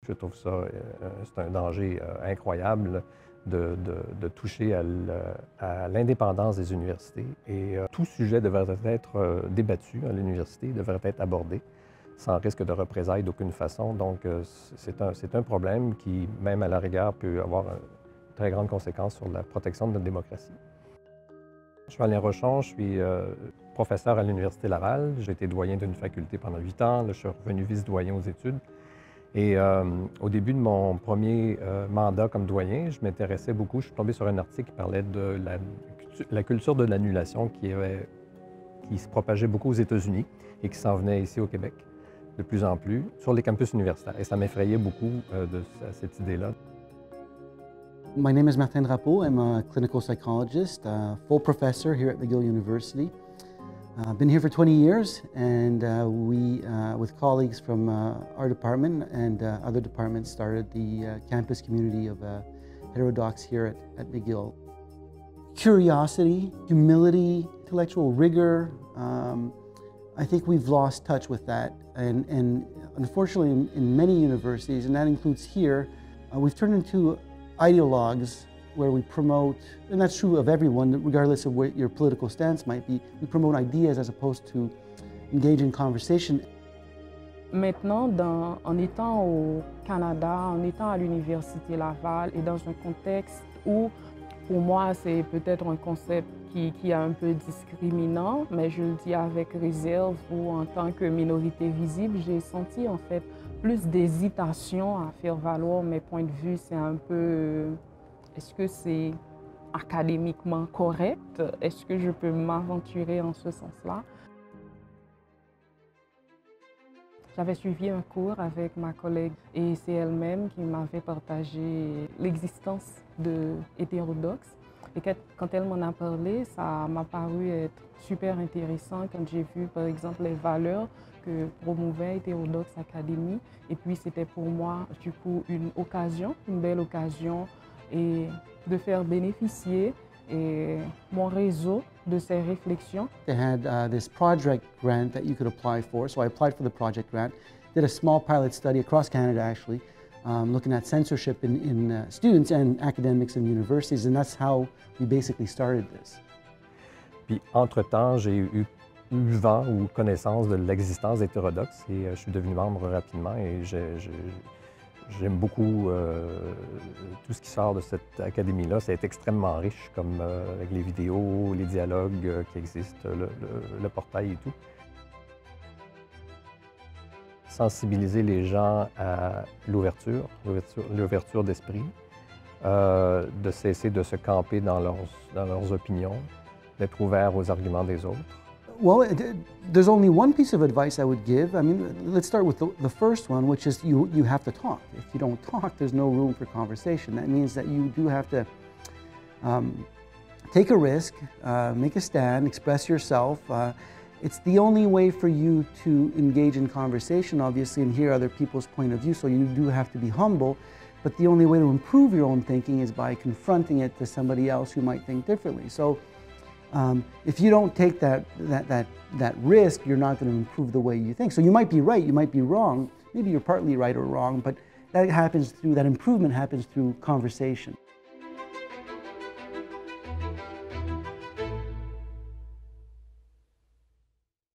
Je trouve ça, c'est un danger incroyable de toucher à l'indépendance des universités. Et tout sujet devrait être débattu à l'université, devrait être abordé sans risque de représailles d'aucune façon. Donc, c'est un problème qui, même à la rigueur, peut avoir une très grande conséquence sur la protection de notre démocratie. Je suis Alain Rochon, je suis professeur à l'Université Laval. J'ai été doyen d'une faculté pendant 8 ans. Là, je suis revenu vice-doyen aux études. Et au début de mon premier mandat comme doyen, je m'intéressais beaucoup, je suis tombé sur un article qui parlait de la culture de l'annulation qui se propageait beaucoup aux États-Unis et qui s'en venait ici au Québec de plus en plus sur les campus universitaires. Et ça m'effrayait beaucoup cette idée-là. My name is Martin Drapeau. I'm a clinical psychologist, a full professor here at McGill University. I've been here for 20 years, and we, with colleagues from our department and other departments, started the campus community of heterodox here at McGill. Curiosity, humility, intellectual rigor, I think we've lost touch with that. And unfortunately, in many universities, and that includes here, we've turned into ideologues where we promote, and that's true of everyone, regardless of what your political stance might be, we promote ideas as opposed to engage in conversation. Maintenant, en étant au Canada, en étant à l'Université Laval et dans un contexte où, pour moi, c'est peut-être un concept qui est un peu discriminant, mais je le dis avec réserve, où en tant que minorité visible, j'ai senti en fait plus d'hésitation à faire valoir mes points de vue. C'est un peu, est-ce que c'est académiquement correct? Est-ce que je peux m'aventurer en ce sens-là? J'avais suivi un cours avec ma collègue et c'est elle-même qui m'avait partagé l'existence de hétérodoxe. Et quand elle m'en a parlé, ça m'a paru être super intéressant quand j'ai vu par exemple les valeurs que promouvait Hétérodoxe Academy. Et puis c'était pour moi du coup une belle occasion et de faire bénéficier mon réseau de ces réflexions. They had this project grant that you could apply for, so I applied for the project grant, did a small pilot study across Canada actually, looking at censorship in students and academics in universities, and that's how we basically started this. Puis entre-temps, j'ai eu vent ou connaissance de l'existence d'Hétérodoxe et je suis devenu membre rapidement et j'aime beaucoup tout ce qui sort de cette académie-là. C'est extrêmement riche, comme avec les vidéos, les dialogues qui existent, le portail et tout. Sensibiliser les gens à l'ouverture d'esprit, de cesser de se camper dans leurs opinions, d'être ouvert aux arguments des autres. Well, there's only one piece of advice I would give. I mean, let's start with the first one, which is you have to talk. If you don't talk, there's no room for conversation. That means that you do have to take a risk, make a stand, express yourself. It's the only way for you to engage in conversation, obviously, and hear other people's point of view, so you do have to be humble. But the only way to improve your own thinking is by confronting it to somebody else who might think differently. So if you don't take that risk, you're not going to improve the way you think. So you might be right, you might be wrong. Maybe you're partly right or wrong, but that improvement happens through conversation.